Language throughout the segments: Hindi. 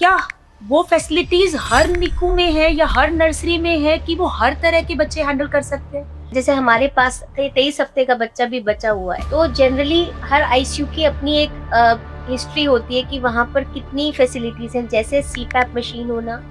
क्या वो फैसिलिटीज हर निकू में है या हर नर्सरी में है कि वो हर तरह के बच्चे हैंडल कर सकते हैं? जैसे हमारे पास 23 हफ्ते का बच्चा भी बचा हुआ है, तो जनरली हर आईसीयू की अपनी एक हिस्ट्री होती है कि वहाँ पर कितनी फैसिलिटीज हैं, जैसे सीपैप मशीन होना,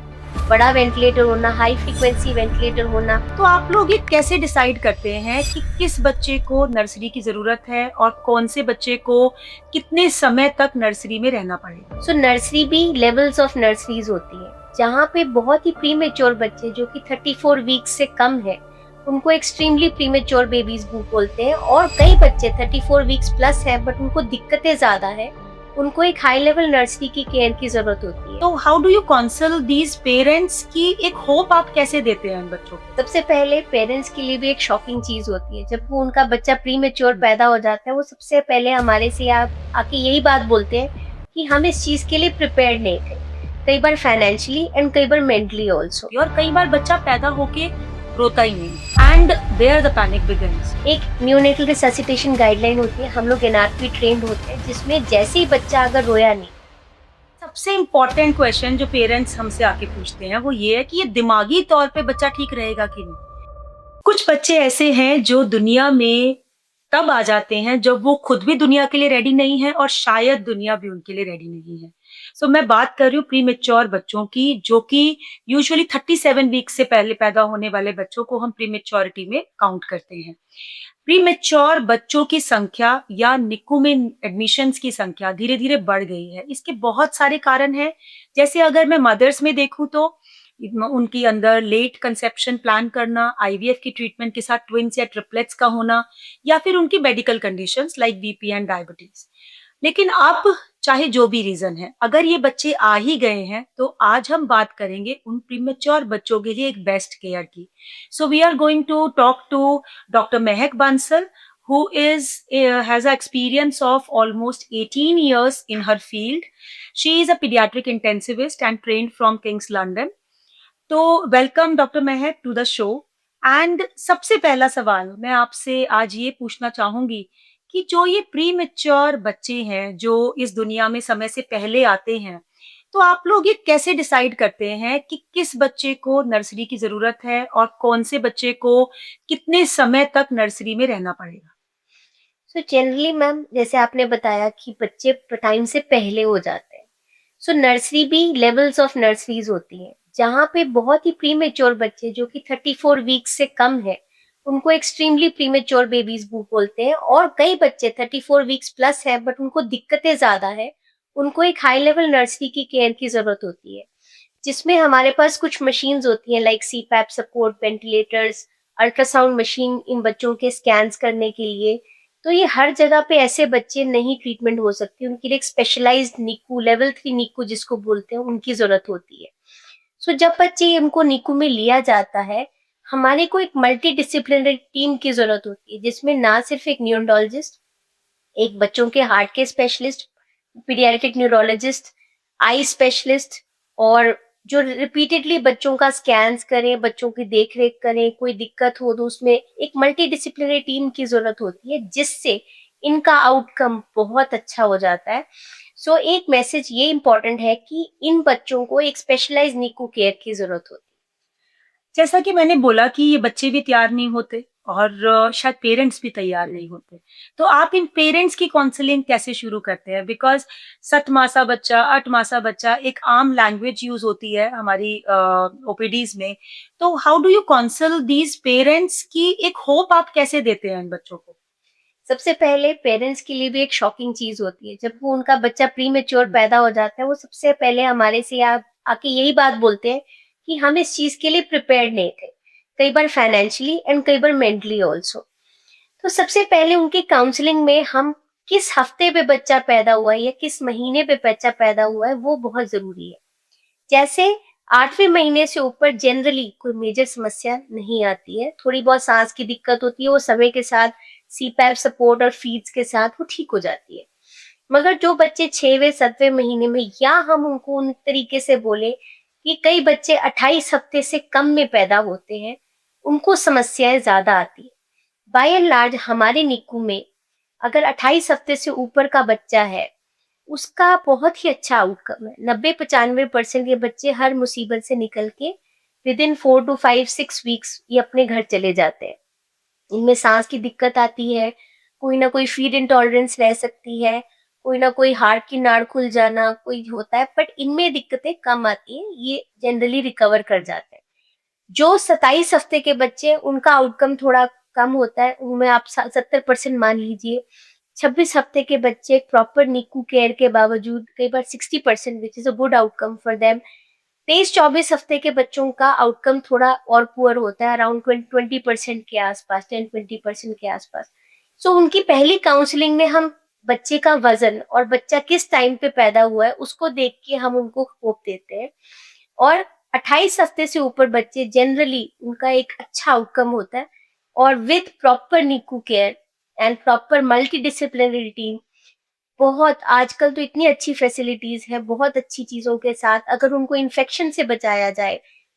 बड़ा वेंटिलेटर होना, हाई फ्रीक्वेंसी वेंटिलेटर होना। तो आप लोग ये कैसे डिसाइड करते हैं कि किस बच्चे को नर्सरी की जरूरत है और कौन से बच्चे को कितने समय तक नर्सरी में रहना पड़ेगा? सो नर्सरी भी लेवल्स ऑफ नर्सरीज होती है, जहाँ पे बहुत ही प्रीमेच्योर बच्चे जो कि 34 वीक्स से कम है, उनको एक्सट्रीमली प्रीमेच्योर बेबीज बोलते हैं। और कई बच्चे 34 वीक्स प्लस है बट उनको दिक्कतें ज्यादा है, उनको एक हाई लेवल नर्सरी की केयर की जरूरत होती है। तो how do you counsel these parents की एक होप आप कैसे देते हैं इन बच्चों को? सबसे पहले पेरेंट्स के लिए भी एक शॉकिंग चीज होती है, जब वो उनका बच्चा प्रीमेच्योर पैदा हो जाता है, वो सबसे पहले हमारे से आके यही बात बोलते हैं कि हम इस चीज के लिए प्रिपेयर्ड नहीं थे, कई बार फाइनेंशियली एंड कई बार मेंटली ऑल्सो। और कई बार बच्चा पैदा होके रोता ही नहीं and there the panic begins. एक न्यूनेटल रिससिटेशन गाइडलाइन होती है, हम लोग एनआरपी ट्रेंड होते हैं, जिसमें जैसे ही बच्चा अगर रोया नहीं। सबसे इम्पोर्टेंट क्वेश्चन जो पेरेंट्स हमसे आके पूछते हैं वो ये है कि ये दिमागी तौर पे बच्चा ठीक रहेगा कि नहीं। कुछ बच्चे ऐसे हैं जो दुनिया में तब आ जाते हैं जब वो खुद भी दुनिया के लिए रेडी नहीं है और शायद दुनिया भी उनके लिए रेडी नहीं है। सो मैं बात कर रही हूँ प्री मेच्योर बच्चों की, जो कि यूजुअली 37 वीक से पहले पैदा होने वाले बच्चों को हम प्री मेच्योरिटी में काउंट करते हैं। प्रीमेच्योर बच्चों की संख्या या निक्कू में एडमिशन्स की संख्या धीरे धीरे बढ़ गई है। इसके बहुत सारे कारण हैं। जैसे अगर मैं मदर्स में देखूं तो उनकी अंदर लेट कंसेप्शन प्लान करना, आईवीएफ की ट्रीटमेंट के साथ ट्विंस या ट्रिपलेट्स का होना, या फिर उनकी medical conditions like BP and diabetes. लेकिन अब चाहे जो भी रीजन है, अगर ये बच्चे आ ही गए हैं तो आज हम बात करेंगे उन प्रीमेच्योर बच्चों के लिए एक बेस्ट केयर की। So we are going to talk to Dr. Mehak Bansal, who has an experience of almost 18 years in her field. She is a pediatric intensivist and trained from King's London. तो welcome doctor Mahak to the show. And सबसे पहला सवाल मैं आपसे आज ये पूछना चाहूंगी कि जो ये प्री मेच्योर बच्चे हैं जो इस दुनिया में समय से पहले आते हैं, तो आप लोग ये कैसे डिसाइड करते हैं कि किस बच्चे को नर्सरी की जरूरत है और कौन से बच्चे को कितने समय तक नर्सरी में रहना पड़ेगा? सो जनरली मैम, जैसे आपने बताया कि बच्चे टाइम से पहले हो जाते हैं, सो नर्सरी भी लेवल्स ऑफ नर्सरीज होती हैं, जहाँ पे बहुत ही प्रीमेच्योर बच्चे जो कि 34 वीक्स से कम है, उनको एक्सट्रीमली प्रीमेच्योर बेबीज बोलते हैं। और कई बच्चे 34 वीक्स प्लस है बट उनको दिक्कतें ज्यादा है, उनको एक हाई लेवल नर्सरी की केयर की जरूरत होती है, जिसमें हमारे पास कुछ मशीन्स होती हैं like CPAP support, ventilators, ultrasound machine इन बच्चों के स्कैन्स करने के लिए। तो ये हर जगह पे ऐसे बच्चे नहीं ट्रीटमेंट हो सकती, उनके लिए एक स्पेशलाइज्ड नीकू, लेवल 3 नीकू जिसको बोलते हैं, उनकी जरूरत होती है। सो जब बच्चे उनको नीकू में लिया जाता है, हमारे को एक मल्टी डिसिप्लिनरी टीम की जरूरत होती है, जिसमें ना सिर्फ एक न्यूरोलॉजिस्ट, एक बच्चों के हार्ट के specialist, paediatric neurologist, eye specialist, और जो रिपीटेडली बच्चों का स्कैन्स करें, बच्चों की देख रेख करें, कोई दिक्कत हो तो उसमें एक मल्टी डिसिप्लिनरी टीम की जरूरत होती है, जिससे इनका आउटकम बहुत अच्छा हो जाता है। सो एक मैसेज ये इंपॉर्टेंट है कि इन बच्चों को एक स्पेशलाइज नीको केयर की जरूरत होती है। जैसा कि मैंने बोला कि ये बच्चे भी तैयार नहीं होते और शायद पेरेंट्स भी तैयार नहीं होते, तो आप इन पेरेंट्स की काउंसलिंग कैसे शुरू करते हैं? बिकॉज 7 मासा बच्चा, 8 मासा बच्चा एक आम लैंग्वेज यूज होती है हमारी ओपीडीज में। तो how do you counsel these parents की एक होप आप कैसे देते हैं इन बच्चों को? सबसे पहले पेरेंट्स के लिए भी एक शॉकिंग चीज होती है, जब वो उनका बच्चा प्रीमेच्योर पैदा हो जाता है, वो सबसे पहले हमारे से आके यही बात बोलते हैं कि हम इस चीज के लिए प्रिपेयर्ड नहीं थे, कई बार फाइनेंशियली एंड कई बार मेंटली ऑल्सो। तो सबसे पहले उनकी काउंसलिंग में हम किस हफ्ते पे बच्चा पैदा हुआ है या किस महीने पे बच्चा पैदा हुआ है, वो बहुत जरूरी है। जैसे 8वें महीने से ऊपर जनरली कोई मेजर समस्या नहीं आती है, थोड़ी बहुत सांस की दिक्कत होती है, वो समय के साथ सीपैप सपोर्ट और फीड्स के साथ वो ठीक हो जाती है। मगर जो बच्चे 6वें 7वें महीने में, या हम उनको उन तरीके से बोले कि कई बच्चे 28 हफ्ते से कम में पैदा होते हैं, उनको समस्याएं ज्यादा आती है। बाय एंड लार्ज हमारे निक्कू में अगर 28 हफ्ते से ऊपर का बच्चा है, उसका बहुत ही अच्छा आउटकम है। 90-95% ये बच्चे हर मुसीबत से निकल के विदिन 4 टू 5-6 वीक्स ये अपने घर चले जाते हैं। इनमें सांस की दिक्कत आती है, कोई ना कोई फीड इंटॉलरेंस रह सकती है, कोई ना कोई हार्ट की नाड़ खुल जाना कोई होता है, बट इनमें दिक्कतें कम आती हैं, ये जनरली रिकवर कर जाते हैं। जो 27 हफ्ते के बच्चे उनका आउटकम थोड़ा कम होता है, उनमें आप 70% मान लीजिए। 26 हफ्ते के बच्चे प्रॉपर नीकू केयर के बावजूद कई बार 60%, which is a good outcome for them. 23-24 हफ्ते के बच्चों का आउटकम थोड़ा और पुअर होता है, अराउंड 20% के आसपास, 10-20% के आसपास। सो उनकी पहली काउंसलिंग में हम बच्चे का वजन और बच्चा किस टाइम पे पैदा हुआ है उसको देख के हम उनको होप देते हैं। और 28 हफ्ते से ऊपर बच्चे जनरली उनका एक अच्छा आउटकम होता है, और with proper Neeku care and proper multi disciplinary team, बहुत आजकल तो इतनी अच्छी फैसिलिटीज है, बहुत अच्छी चीजों के साथ अगर उनको इन्फेक्शन से बचाया जाए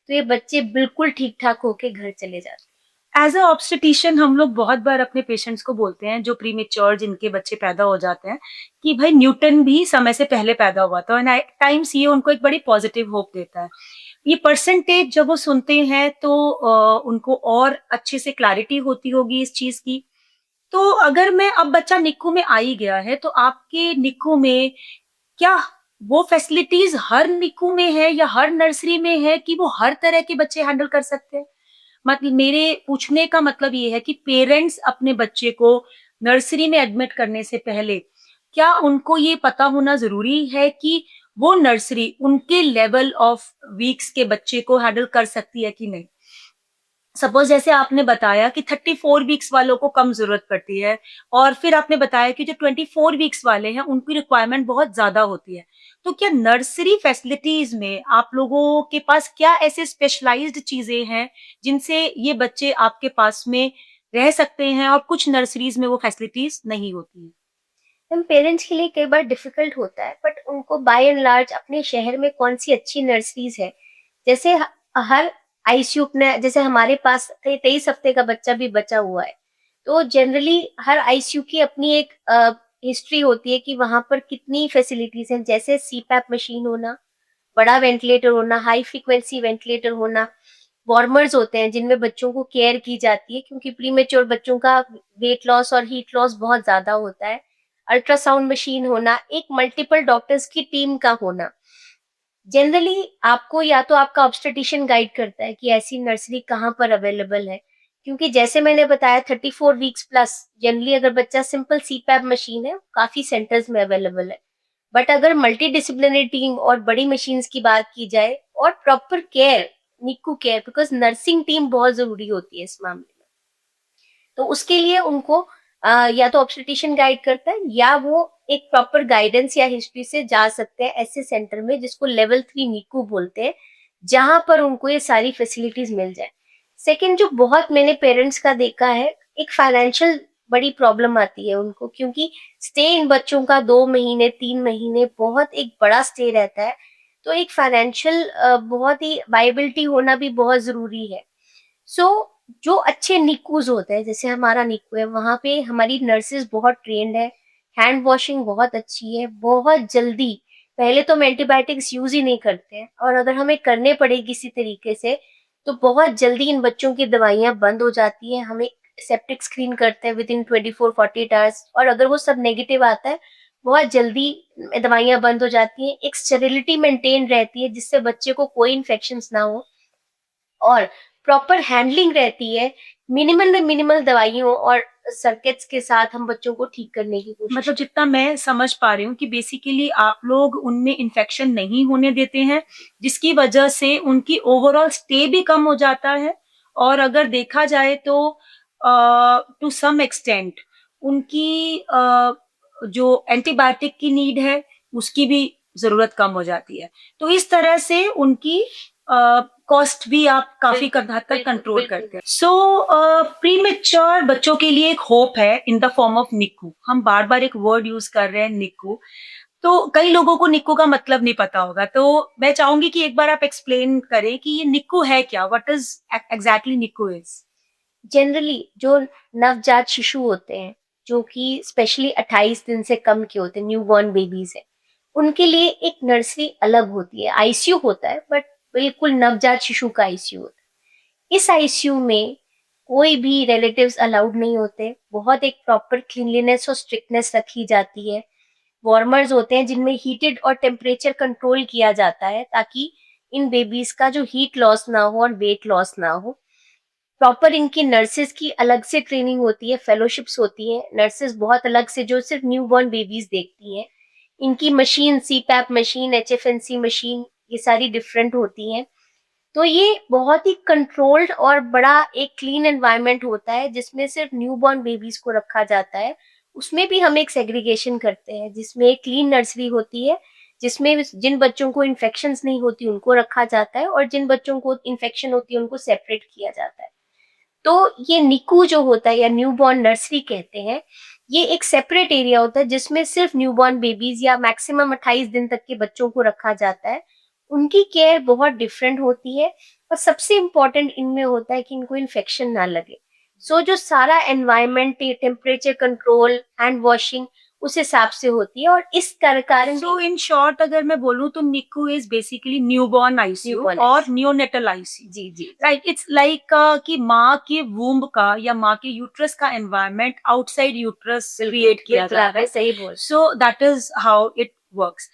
तो ये बच्चे बिल्कुल ठीक ठाक होके घर चले जाते एज अ ऑब्स्टेटिशियन हम लोग बहुत बार अपने पेशेंट्स को बोलते हैं जो प्रीमेच्योर जिनके बच्चे पैदा हो जाते हैं कि भाई न्यूटन भी समय से पहले पैदा हुआ था, एंड टाइम्स ये उनको एक बड़ी पॉजिटिव होप देता है। ये परसेंटेज जब वो सुनते हैं तो उनको और अच्छे से क्लैरिटी होती होगी इस चीज की। तो अगर मैं अब बच्चा निक्कू में आ ही गया है तो आपके निक्कू में क्या वो फैसिलिटीज हर निक्कू में है या हर नर्सरी में है कि वो हर तरह के बच्चे हैंडल कर सकते हैं? मतलब मेरे पूछने का मतलब ये है कि पेरेंट्स अपने बच्चे को नर्सरी में एडमिट करने से पहले क्या उनको ये पता होना जरूरी है कि वो नर्सरी उनके लेवल ऑफ वीक्स के बच्चे को हैंडल कर सकती है कि नहीं? सपोज जैसे आपने बताया कि 34 वीक्स वालों को कम जरूरत पड़ती है, और फिर आपने बताया कि जो 24 वीक्स वाले हैं उनकी रिक्वायरमेंट बहुत ज्यादा होती है। तो क्या नर्सरी फैसिलिटीज में आप लोगों के पास क्या ऐसे स्पेशलाइज्ड चीजें हैं जिनसे ये बच्चे आपके पास में रह सकते हैं और कुछ नर्सरीज में वो फैसिलिटीज नहीं होती है? हैं। हम पेरेंट्स के लिए कई बार डिफिकल्ट होता है, बट उनको बाय एंड लार्ज अपने शहर में कौन सी अच्छी नर्सरीज है, जैसे हर आईसीयू अपने, जैसे हमारे पास 23 हफ्ते का बच्चा भी बचा हुआ है, तो जनरली हर आईसीयू की अपनी एक हिस्ट्री होती है कि वहां पर कितनी फैसिलिटीज हैं, जैसे सीपैप मशीन होना, बड़ा वेंटिलेटर होना, हाई फ्रीक्वेंसी वेंटिलेटर होना, वार्मर्स होते हैं जिनमें बच्चों को केयर की जाती है क्योंकि प्रीमेच्योर बच्चों का वेट लॉस और हीट लॉस बहुत ज्यादा होता है। अल्ट्रासाउंड मशीन होना, एक मल्टीपल डॉक्टर्स की टीम का होना। जनरली आपको या तो आपका ऑब्स्टेटिशियन गाइड करता है कि ऐसी नर्सरी कहाँ पर अवेलेबल है, क्योंकि जैसे मैंने बताया 34 वीक्स प्लस जनरली अगर बच्चा सिंपल सीपैप मशीन है काफी सेंटर्स में अवेलेबल है। बट अगर मल्टी डिसिप्लिनरी टीम और बड़ी मशीन्स की बात की जाए और proper care, Nikku care, because nursing team बहुत जरूरी होती है इस मामले में, तो उसके लिए उनको या तो ऑब्स्टेटिशियन गाइड करता है या वो एक प्रॉपर गाइडेंस या हिस्ट्री से जा सकते हैं ऐसे सेंटर में जिसको लेवल 3 निक्कू बोलते हैं, जहां पर उनको ये सारी फैसिलिटीज मिल जाए। सेकंड, जो बहुत मैंने पेरेंट्स का देखा है, एक फाइनेंशियल बड़ी प्रॉब्लम आती है उनको, क्योंकि स्टे इन बच्चों का 2 महीने 3 महीने बहुत एक बड़ा स्टे रहता है, तो एक फाइनेंशियल बहुत ही वाइबिलिटी होना भी बहुत जरूरी है। सो जो अच्छे निक्कूज होते हैं, जैसे हमारा निक्कू है, वहां पे हमारी नर्सेज बहुत ट्रेंड है, हैंड वॉशिंग बहुत अच्छी है, बहुत जल्दी, पहले तो हम एंटीबायोटिक्स यूज ही नहीं करते हैं, और अगर हमें करने पड़े किसी तरीके से तो बहुत जल्दी इन बच्चों की दवाइयां बंद हो जाती हैं। हमें सेप्टिक स्क्रीन करते हैं विद इन 24-48 आवर्स, और अगर वो सब नेगेटिव आता है बहुत जल्दी दवाइयां बंद हो जाती हैं, एक स्टेरिलिटी मेंटेन रहती है जिससे बच्चे को कोई इन्फेक्शन ना हो, और प्रॉपर हैंडलिंग रहती है, मिनिमल में मिनिमल दवाइयों और सर्किट्स के साथ हम बच्चों को ठीक करने की कोशिश मतलब जितना मैं समझ पा रही हूँ कि बेसिकली आप लोग उनमें इन्फेक्शन नहीं होने देते हैं, जिसकी वजह से उनकी ओवरऑल स्टे भी कम हो जाता है, और अगर देखा जाए तो टू सम एक्सटेंट उनकी जो एंटीबायोटिक की नीड है उसकी भी जरूरत कम हो जाती है। तो इस तरह से उनकी कॉस्ट भी आप काफी हद तक कंट्रोल करते हैं। सो प्रीमेच्योर बच्चों के लिए एक होप है इन द फॉर्म ऑफ निक्कू। हम बार बार एक वर्ड यूज कर रहे हैं निक्कू, तो कई लोगों को निक्कू का मतलब नहीं पता होगा, तो मैं चाहूंगी कि एक बार आप एक्सप्लेन करें कि ये निक्कू है क्या, what is exactly Nikku is. Generally जो नवजात शिशु होते हैं, जो कि स्पेशली 28 दिन से कम के होते हैं, न्यू बॉर्न बेबीज है, उनके लिए एक नर्सरी अलग होती है, आईसीयू होता है, बट बिल्कुल नवजात शिशु का आईसीयू होता है। इस आईसीयू में कोई भी रिलेटिव्स अलाउड नहीं होते, बहुत एक प्रॉपर क्लीनलीनेस और स्ट्रिक्टनेस रखी जाती है। वार्मर्स होते हैं जिनमें हीटेड और टेम्परेचर कंट्रोल किया जाता है ताकि इन बेबीज का जो हीट लॉस ना हो और वेट लॉस ना हो। प्रॉपर इनकी नर्सेज की अलग से ट्रेनिंग होती है, फेलोशिप्स होती है, नर्सेज बहुत अलग से जो सिर्फ न्यूबॉर्न बेबीज देखती हैं। इनकी machine, CPAP machine, HFNC machine, ये सारी डिफरेंट होती हैं। तो ये बहुत ही कंट्रोल्ड और बड़ा एक क्लीन एनवायरनमेंट होता है जिसमें सिर्फ न्यूबॉर्न बेबीज को रखा जाता है। उसमें भी हम एक सेग्रीगेशन करते हैं जिसमें एक क्लीन नर्सरी होती है, जिसमें जिन बच्चों को इन्फेक्शंस नहीं होती उनको रखा जाता है और जिन बच्चों को इन्फेक्शन होती है उनको सेपरेट किया जाता है। तो ये निकू जो होता है या न्यूबॉर्न नर्सरी कहते हैं, ये एक सेपरेट एरिया होता है जिसमें सिर्फ न्यूबॉर्न बेबीज या मैक्सिमम 28 दिन तक के बच्चों को रखा जाता है। उनकी केयर बहुत डिफरेंट होती है और सबसे इम्पोर्टेंट इनमें होता है कि इनको इन्फेक्शन ना लगे। सो जो सारा environment, temperature control, hand washing उस हिसाब से होती है और इस कारण सो इन शॉर्ट अगर मैं बोलूं तो NICU is basically newborn ICU Newborn और ICU। नियोनेटल आईसीयू, जी जी राइट। इट्स लाइक कि माँ के वूम्ब का या माँ के यूट्रस का एनवायरनमेंट आउटसाइड यूट्रस क्रिएट किया बिल्कुल जा रहा आपने है। सही बोला। So that is how it works.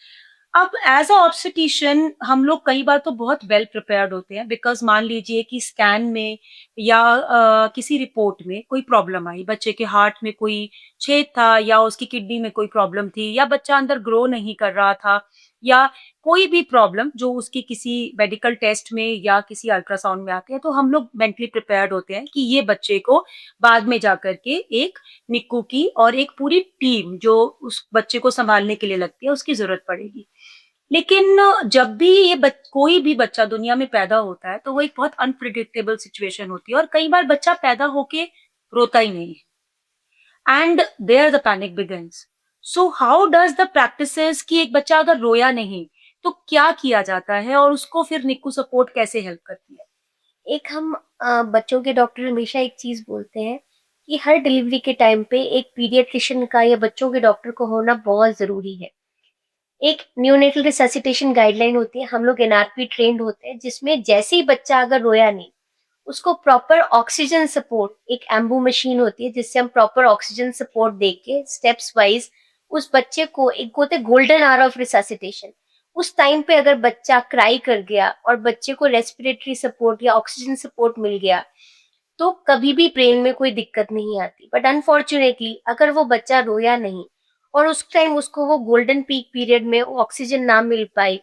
अब एज अ ऑब्स्टेटिशियन हम लोग कई बार तो बहुत वेल प्रिपेयर्ड होते हैं, बिकॉज मान लीजिए कि स्कैन में या किसी रिपोर्ट में कोई प्रॉब्लम आई, बच्चे के हार्ट में कोई छेद था या उसकी किडनी में कोई प्रॉब्लम थी या बच्चा अंदर ग्रो नहीं कर रहा था या कोई भी प्रॉब्लम जो उसकी किसी मेडिकल टेस्ट में या किसी अल्ट्रासाउंड में आती है, तो हम लोग मेंटली प्रिपेयर्ड होते हैं कि ये बच्चे को बाद में जाकर के एक निक्कू की और एक पूरी टीम जो उस बच्चे को संभालने के लिए लगती है उसकी जरूरत पड़ेगी। लेकिन जब भी कोई भी बच्चा दुनिया में पैदा होता है तो वो एक बहुत अनप्रिडिक्टेबल सिचुएशन होती है और कई बार बच्चा पैदा होके रोता ही नहीं है and there the panic begins. So how does the practices कि एक बच्चा अगर रोया नहीं तो क्या किया जाता है और उसको फिर निक्कू सपोर्ट कैसे हेल्प करती है? एक हम बच्चों के डॉक्टर हमेशा एक चीज बोलते हैं कि हर डिलीवरी के टाइम पे एक पीडियाट्रिशियन का या बच्चों के डॉक्टर को होना बहुत जरूरी है। एक न्यूनेटल रिससिटेशन गाइडलाइन होती है, हम लोग एनआरपी ट्रेंड होते हैं, जिसमें जैसे ही बच्चा अगर रोया नहीं, उसको प्रॉपर ऑक्सीजन सपोर्ट, एक एम्बू मशीन होती है जिससे हम प्रॉपर ऑक्सीजन सपोर्ट दे के स्टेप्स वाइज उस बच्चे को, एक होते गोल्डन आवर ऑफ रिससिटेशन, उस टाइम पे अगर बच्चा क्राई कर गया और बच्चे को रेस्पिरेटरी सपोर्ट या ऑक्सीजन सपोर्ट मिल गया तो कभी भी ब्रेन में कोई दिक्कत नहीं आती। बट अनफॉर्चुनेटली अगर वो बच्चा रोया नहीं और उस टाइम उसको वो गोल्डन पीक पीरियड में ऑक्सीजन ना मिल पाई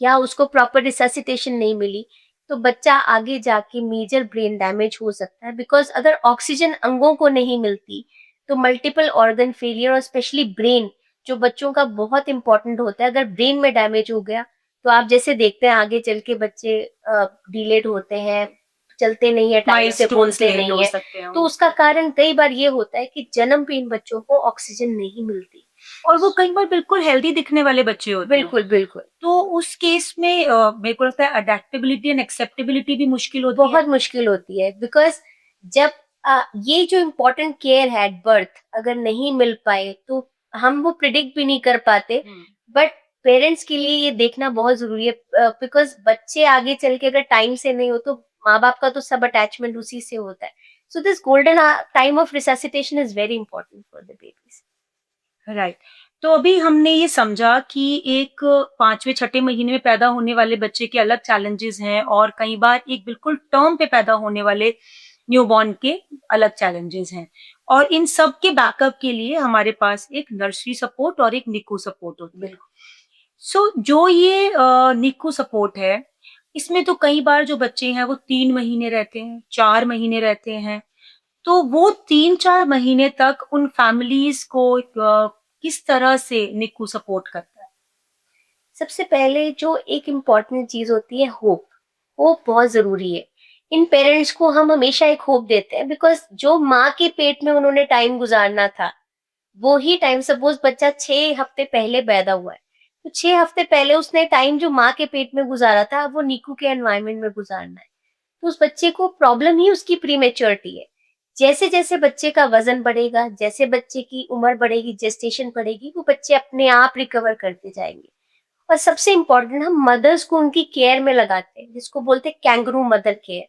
या उसको प्रॉपर रिससिटेशन नहीं मिली, तो बच्चा आगे जाके मेजर ब्रेन डैमेज हो सकता है। बिकॉज अगर ऑक्सीजन अंगों को नहीं मिलती तो मल्टीपल ऑर्गन फेलियर और स्पेशली ब्रेन, जो बच्चों का बहुत इंपॉर्टेंट होता है, अगर ब्रेन में डैमेज हो गया तो आप जैसे देखते हैं आगे चल के बच्चे डिलेड होते हैं, चलते नहीं है, टाइम से माइलस्टोन्स बोलते लेट नहीं हो है। सकते हैं तो उनके। उसका कारण कई बार ये होता है कि जन्म पे इन बच्चों को ऑक्सीजन नहीं मिलती। और वो कई बार बिल्कुल हेल्दी दिखने वाले बच्चे होते हैं, बिल्कुल बिल्कुल तो उस केस में मेरे को लगता है अडेप्टेबिलिटी एंड एक्सेप्टेबिलिटी भी मुश्किल होती है। बहुत मुश्किल होती है। बिकॉज जब ये जो इम्पोर्टेंट केयर है एट बर्थ अगर नहीं मिल पाए तो हम वो प्रिडिक्ट भी नहीं कर पाते। बट पेरेंट्स के लिए ये देखना बहुत जरूरी है, बिकॉज बच्चे आगे चल के अगर टाइम से नहीं हो तो माँ बाप का तो सब अटैचमेंट उसी से होता है। So this golden time of resuscitation is very important for the babies. Right. तो अभी हमने ये समझा कि एक 5वें 6ठे महीने में पैदा होने वाले बच्चे के अलग चैलेंजेस हैं और कई बार एक बिल्कुल टर्म पे पैदा होने वाले न्यूबॉर्न के अलग चैलेंजेस हैं और इन सब के बैकअप के लिए हमारे पास एक नर्सरी सपोर्ट और एक निक्कू सपोर्ट होती है। सो जो ये निक्कू सपोर्ट है, इसमें तो कई बार जो बच्चे हैं वो 3 महीने रहते हैं, 4 महीने रहते हैं, तो वो 3-4 महीने तक उन फैमिलीज को किस तरह से निक्कू सपोर्ट करता है? सबसे पहले जो एक इम्पॉर्टेंट चीज होती है होप, होप बहुत जरूरी है। इन पेरेंट्स को हम हमेशा एक होप देते हैं बिकॉज जो माँ के पेट में उन्होंने टाइम गुजारना था वो ही टाइम, सपोज बच्चा 6 हफ्ते पहले पैदा हुआ है तो 6 हफ्ते पहले उसने टाइम जो माँ के पेट में गुजारा था अब वो नीकू के एनवायरनमेंट में गुजारना है। तो उस बच्चे को प्रॉब्लम ही उसकी प्रीमेच्योरिटी है। जैसे जैसे बच्चे का वजन बढ़ेगा, जैसे बच्चे की उम्र बढ़ेगी, जेस्टेशन बढ़ेगी, वो बच्चे अपने आप रिकवर करते जाएंगे। और सबसे इम्पोर्टेंट, हम मदर्स को उनकी केयर में लगाते हैं, जिसको बोलते हैं कैंगरू मदर केयर।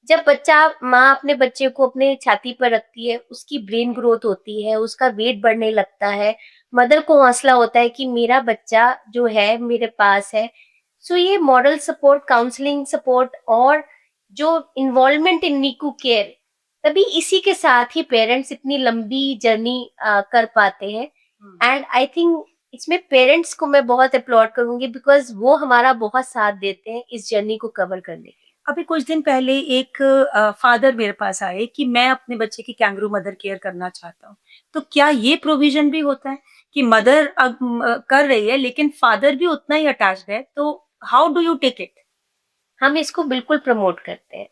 जब बच्चा माँ अपने बच्चे को अपने छाती पर रखती है, उसकी ब्रेन ग्रोथ होती है, उसका वेट बढ़ने लगता है, मदर को हौसला होता है कि मेरा बच्चा जो है मेरे पास है। सो ये मॉरल सपोर्ट, काउंसलिंग सपोर्ट और जो इन्वॉल्वमेंट इन नीकू केयर, तभी इसी के साथ ही पेरेंट्स इतनी लंबी जर्नी कर पाते हैं। एंड आई थिंक इसमें पेरेंट्स को मैं बहुत अपलॉड करूंगी, बिकॉज वो हमारा बहुत साथ देते हैं इस जर्नी को कवर करने के। अभी कुछ दिन पहले एक फादर मेरे पास आए कि मैं अपने बच्चे की कैंगरू मदर केयर करना चाहता हूँ। तो क्या ये प्रोविजन भी होता है कि मदर कर रही है लेकिन फादर भी उतना ही अटैच्ड है, तो how do you take it? हम इसको बिल्कुल प्रमोट करते हैं।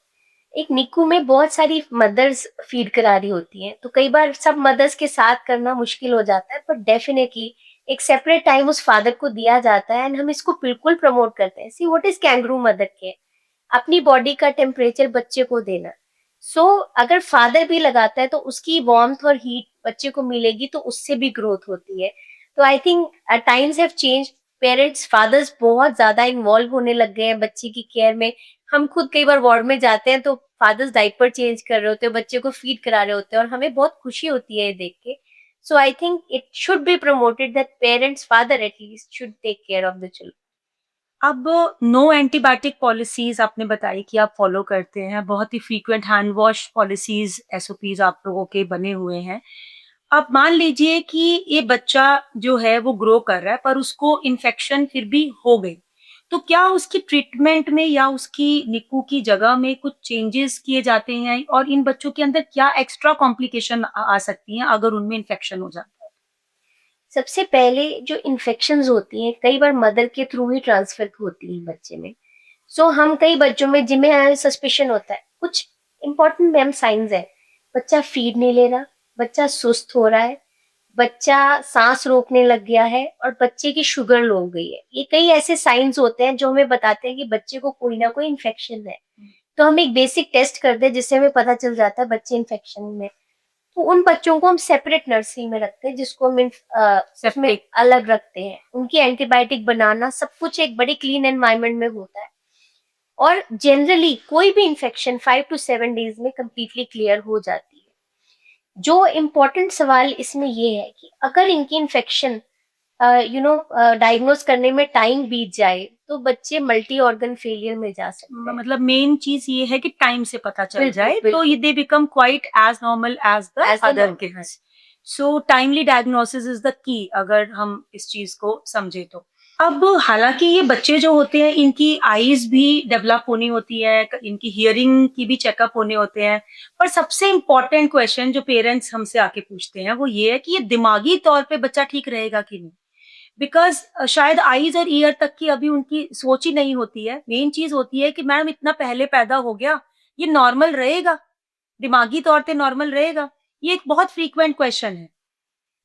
एक निक्कू में बहुत सारी मदर्स फीड करा रही होती हैं, तो कई बार सब मदर्स के साथ करना मुश्किल हो जाता है, पर डेफिनेटली एक सेपरेट टाइम उस फादर को दिया जाता है। एंड हम इसको बिल्कुल प्रमोट करते हैं। See what is kangaroo mother care? अपनी बॉडी का टेम्परेचर बच्चे को देना। अगर फादर भी लगाता है तो उसकी वार्मथ और हीट बच्चे को मिलेगी, तो उससे भी ग्रोथ होती है। तो I think times have change. Parents, fathers बहुत ज्यादा इन्वॉल्व होने लग गए हैं बच्चे की केयर में। हम खुद कई बार वार्ड में जाते हैं तो फादर्स डायपर चेंज कर रहे होते हैं, बच्चे को फीड करा रहे होते हैं, और हमें बहुत खुशी होती है ये देख के। So I think it should be promoted that parents, father at least, should take care of the children. अब नो एंटीबायोटिक पॉलिसीज आपने बताई कि आप फॉलो करते हैं, बहुत ही frequent hand wash policies, SOPs आप लोगों के बने हुए हैं। अब मान लीजिए कि ये बच्चा जो है वो ग्रो कर रहा है पर उसको इन्फेक्शन फिर भी हो गई, तो क्या उसकी ट्रीटमेंट में या उसकी निक्कू की जगह में कुछ चेंजेस किए जाते हैं, और इन बच्चों के अंदर क्या एक्स्ट्रा कॉम्प्लिकेशन आ सकती हैं अगर उनमें इन्फेक्शन हो जाता है? सबसे पहले जो इन्फेक्शंस होती हैं कई बार मदर के थ्रू ही ट्रांसफर होती हैं बच्चे में। हम कई बच्चों में जिन्हें सस्पिशन होता है, कुछ इंपॉर्टेंट मैम साइंस है। बच्चा फीड नहीं ले रहा, बच्चा सुस्त हो रहा है, बच्चा सांस रोकने लग गया है, और बच्चे की शुगर लो हो गई है। ये कई ऐसे साइंस होते हैं जो हमें बताते हैं कि बच्चे को कोई ना कोई इन्फेक्शन है। तो हम एक बेसिक टेस्ट करते हैं जिससे हमें पता चल जाता है बच्चे इन्फेक्शन में। तो उन बच्चों को हम सेपरेट नर्सरी में रखते हैं, जिसको हम उसमें सेप्टिक। अलग रखते हैं। उनकी एंटीबायोटिक बनाना सब कुछ एक बड़ी क्लीन एनवायरनमेंट में होता है। और जनरली कोई भी इन्फेक्शन 5 to 7 डेज में कंप्लीटली क्लियर हो जाती है। जो इम्पोर्टेंट सवाल इसमें ये है कि अगर इनकी इन्फेक्शन डायग्नोज करने में टाइम बीत जाए, तो बच्चे मल्टी ऑर्गन फेलियर में जा सकते हैं। मतलब मेन चीज ये है कि टाइम से पता चल बिल्कुल, जाए, तो बिल्कुल। ये they become quite as normal as the As the other normal, kids. So timely diagnosis is the key, अगर हम इस चीज को समझे तो। अब हालांकि ये बच्चे जो होते हैं इनकी आईज भी डेवलप होनी होती है, इनकी हियरिंग की भी चेकअप होने होते हैं, पर सबसे इम्पोर्टेंट क्वेश्चन जो पेरेंट्स हमसे आके पूछते हैं वो ये है कि ये दिमागी तौर पे बच्चा ठीक रहेगा कि नहीं। बिकॉज शायद आईज और ईयर तक की अभी उनकी सोच ही नहीं होती है। मेन चीज होती है कि मैडम इतना पहले पैदा हो गया, ये नॉर्मल रहेगा, दिमागी तौर पे नॉर्मल रहेगा। ये एक बहुत फ्रीक्वेंट क्वेश्चन है।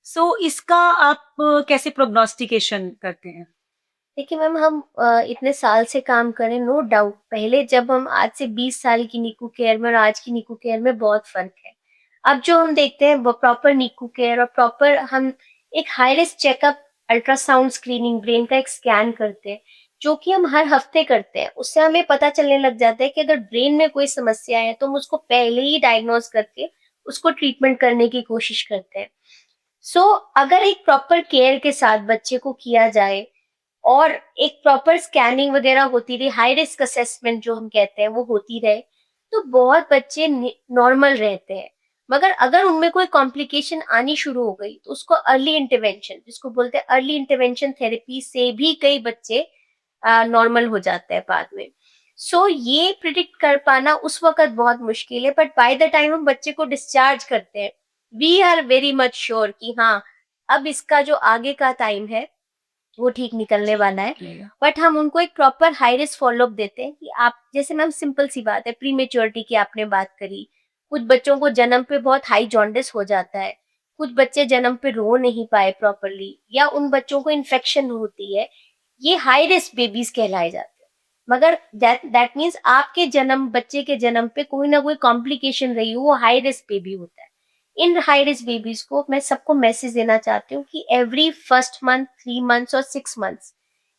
सो इसका आप कैसे प्रोग्नोस्टिकेशन करते हैं? देखिए मैम, हम इतने साल से काम करें, नो डाउट पहले जब हम आज से 20 साल की नीकू केयर में और आज की नीकू केयर में बहुत फर्क है। अब जो हम देखते हैं वो प्रॉपर नीकू केयर, और प्रॉपर हम एक high risk checkup, ultrasound screening, brain का एक स्कैन करते हैं, जो कि हम हर हफ्ते करते हैं। उससे हमें पता चलने लग जाता है कि अगर ब्रेन में कोई समस्या है तो हम उसको पहले ही डायग्नोज करके उसको ट्रीटमेंट करने की कोशिश करते हैं। अगर एक प्रॉपर केयर के साथ बच्चे को किया जाए और एक प्रॉपर स्कैनिंग वगैरह होती रही, हाई रिस्क असेसमेंट जो हम कहते हैं वो होती रहे, तो बहुत बच्चे नॉर्मल रहते हैं। मगर अगर उनमें कोई कॉम्प्लिकेशन आनी शुरू हो गई तो उसको अर्ली इंटरवेंशन, जिसको बोलते हैं अर्ली इंटरवेंशन थेरेपी, से भी कई बच्चे नॉर्मल हो जाते हैं बाद में। ये प्रिडिक्ट कर पाना उस वक्त बहुत मुश्किल है, बट बाय द टाइम हम बच्चे को डिस्चार्ज करते हैं, we are very much sure कि हाँ, अब इसका जो आगे का टाइम है वो ठीक निकलने वाला है। बट हम उनको एक प्रॉपर हाई रिस्क फॉलोअप देते हैं कि आप, जैसे मैम सिंपल सी बात है, प्री मेच्योरिटी की आपने बात करी, कुछ बच्चों को जन्म पे बहुत हाई जॉन्डिस हो जाता है, कुछ बच्चे जन्म पे रो नहीं पाए प्रॉपरली, या उन बच्चों को इन्फेक्शन होती है, ये हाई रिस्क बेबीज कहलाए जाते हैं। मगर दैट मीन्स आपके जन्म बच्चे के जन्म पे कोई ना कोई कॉम्प्लिकेशन रही हो, वो हाई रिस्क बेबी होता है। इन हाई रिस्क बेबीज को मैं सबको मैसेज देना चाहती हूँ कि एवरी फर्स्ट मंथ, 3 मंथ्स और 6 मंथ्स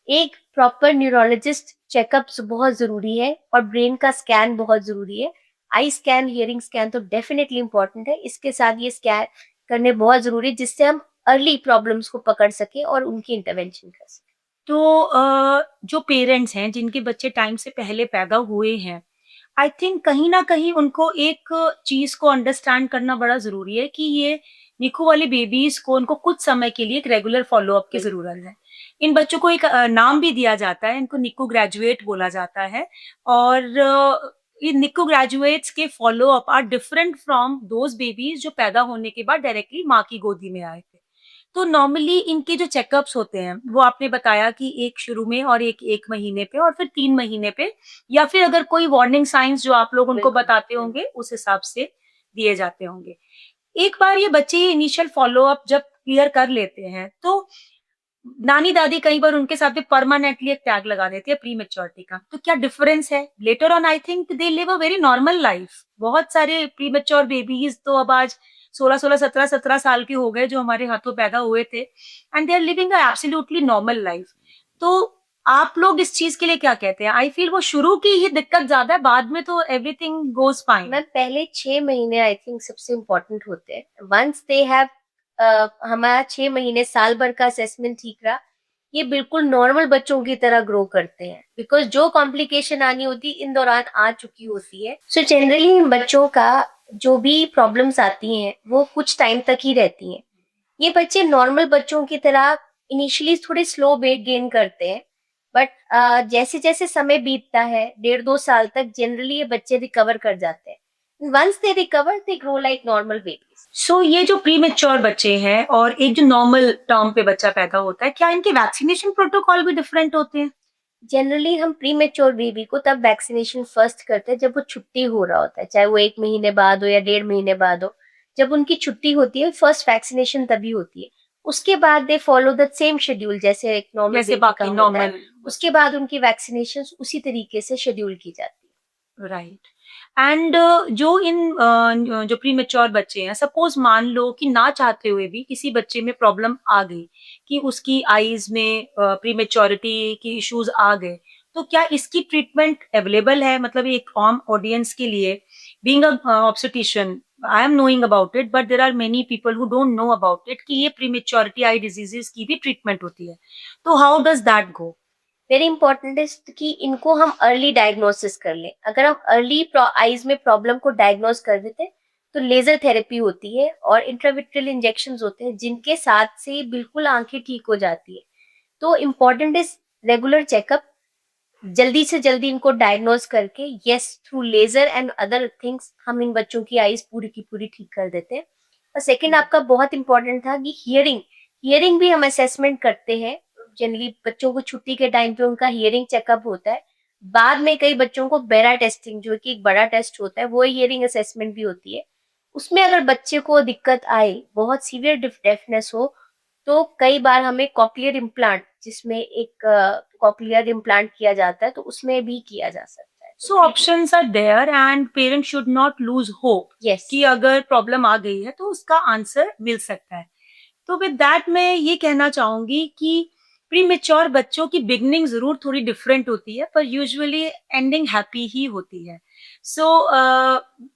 एक प्रॉपर न्यूरोलॉजिस्ट चेकअप बहुत जरूरी है, और ब्रेन का स्कैन बहुत जरूरी है। आई स्कैन, हियरिंग स्कैन तो डेफिनेटली इंपॉर्टेंट है, इसके साथ ये स्कैन करने बहुत जरूरी है, जिससे हम अर्ली प्रॉब्लम्स को पकड़ सके और उनकी इंटरवेंशन कर सके। तो जो पेरेंट्स हैं जिनके बच्चे टाइम से पहले पैदा हुए हैं, आई थिंक कहीं न कहीं उनको एक चीज़ को अंडरस्टैंड करना बड़ा ज़रूरी है कि ये निक्कू वाले बेबीज़ को उनको कुछ समय के लिए एक रेगुलर फ़ॉलो-अप की ज़रूरत है। इन बच्चों को एक नाम भी दिया जाता है, इनको निक्कू ग्रेजुएट बोला जाता है और ये निक्कू ग्रेजुएट्स के follow up are different from those babies जो पैदा होने के बाद डायरेक्टली माँ की गोदी में आए थे। तो नॉर्मली इनके जो चेकअप्स होते हैं, वो आपने बताया कि एक शुरू में और एक 1 महीने पे और फिर 3 महीने पे या फिर अगर कोई वार्निंग साइन्स जो आप लोग उनको बिल्कुल, बताते होंगे, उस हिसाब से दिए जाते होंगे। एक बार ये बच्चे ये इनिशियल फ़ॉलो-अप जब क्लियर कर लेते हैं, तो नानी-दादी कई बार उनके साथ भी परमानेंटली एक टैग लगा देती है प्रीमैच्योरिटी का। तो क्या डिफरेंस है? Later on I think they live a very normal life. बहुत सारे प्रीमैच्योर बेबीज़ तो अब आज 16-16, 17-17 साल के हो गए जो हमारे हाथों पैदा हुए थे and they are living a absolutely normal life. तो आप लोग इस चीज़ के लिए क्या कहते हैं? आई फील वो शुरू की ही दिक्कत ज़्यादा है, बाद में तो एवरीथिंग गोज़ फाइन। मैम पहले 6 महीने आई थिंक सबसे इम्पोर्टेंट होते हैं। वंस दे हैव हमारा 6 महीने साल भर का असेसमेंट ठीक रहा, ये बिल्कुल नॉर्मल बच्चों की तरह ग्रो करते हैं, बिकॉज जो कॉम्प्लिकेशन आनी होती इन दौरान आ चुकी होती है। सो जनरली इन बच्चों का जो भी प्रॉब्लम्स आती हैं वो कुछ टाइम तक ही रहती हैं। ये बच्चे नॉर्मल बच्चों की तरह इनिशियली थोड़े स्लो वेट गेन करते हैं, बट जैसे जैसे समय बीतता है 1.5-2 साल तक जनरली ये बच्चे रिकवर कर जाते हैं। Once they recover they grow like normal babies. So ये जो प्रीमैच्योर बच्चे हैं और एक जो नॉर्मल टर्म पे बच्चा पैदा होता है, क्या इनके वैक्सीनेशन प्रोटोकॉल भी डिफरेंट होते हैं? जनरली हम प्री मेच्योर बेबी को तब वैक्सीनेशन फर्स्ट करते हैं जब वो छुट्टी हो रहा होता है, चाहे वो 1 महीने बाद हो या 1.5 महीने बाद हो। जब उनकी छुट्टी होती है फर्स्ट वैक्सीनेशन तभी होती है। उसके बाद they follow the same schedule जैसे एक नॉर्मल जैसे बेबी का बाकी होता है। नॉर्मल। उसके बाद उनकी वैक्सीनेशन उसी तरीके से शेड्यूल की जाती है। राइट। एंड जो जो प्रीमेच्योर बच्चे हैं, सपोज मान लो कि ना चाहते हुए भी किसी बच्चे में प्रॉब्लम आ गई कि उसकी आईज में प्रीमेच्योरिटी की इश्यूज आ गए, तो क्या इसकी ट्रीटमेंट अवेलेबल है? मतलब एक आम ऑडियंस के लिए, being a obstetrician, I am knowing about it but there are many people who don't know about it कि ये प्रीमेच्योरिटी आई डिजीजेस की भी ट्रीटमेंट होती है। तो how does that go? Very important है कि इनको हम अर्ली डायग्नोसिस कर लें। अगर हम अर्ली आईज में प्रॉब्लम को डायग्नोस कर देते हैं तो लेजर थेरेपी होती है और इंट्राविट्रियल इंजेक्शंस होते हैं, जिनके साथ से बिल्कुल आंखें ठीक हो जाती है। तो इम्पोर्टेंट इज रेगुलर चेकअप, जल्दी से जल्दी इनको डायग्नोज करके yes through laser and other things हम इन बच्चों की आईज पूरी की पूरी ठीक कर देते हैं। और सेकंड आपका बहुत इंपॉर्टेंट था कि हियरिंग, हियरिंग भी हम असेसमेंट करते हैं। जनरली बच्चों को छुट्टी के टाइम पे उनका हियरिंग चेकअप होता है। बाद में कई बच्चों को बेरा टेस्टिंग जो कि एक बड़ा टेस्ट होता है, वो हियरिंग असेसमेंट भी होती है। उसमें अगर बच्चे को दिक्कत आए, बहुत सीवियर डेफनेस हो, तो कई बार हमें कॉक्लियर इम्प्लांट, जिसमें एक कॉक्लियर इम्प्लांट किया जाता है, तो उसमें भी किया जा सकता है। So options are there and parents should not lose hope yes, कि अगर प्रॉब्लम आ गई है तो उसका आंसर मिल सकता है। तो विद दैट मैं ये कहना चाहूंगी कि प्रीमेच्योर बच्चों की बिगनिंग जरूर थोड़ी डिफरेंट होती है पर यूजुअली एंडिंग हैप्पी ही होती है। सो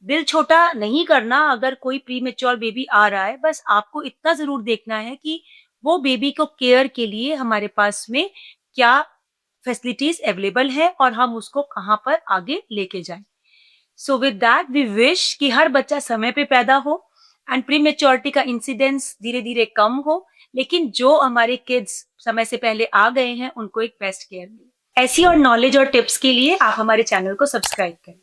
दिल छोटा नहीं करना अगर कोई प्रीमेच्योर बेबी आ रहा है, बस आपको इतना जरूर देखना है कि वो बेबी को केयर के लिए हमारे पास में क्या फैसिलिटीज अवेलेबल है और हम उसको कहाँ पर आगे लेके जाएं। So with that we wish कि हर बच्चा समय पे पैदा हो एंड प्रीमेच्योरिटी का इंसिडेंस धीरे धीरे कम हो, लेकिन जो हमारे किड्स समय से पहले आ गए हैं उनको एक बेस्ट केयर मिले। ऐसी और नॉलेज और टिप्स के लिए आप हमारे चैनल को सब्सक्राइब करें।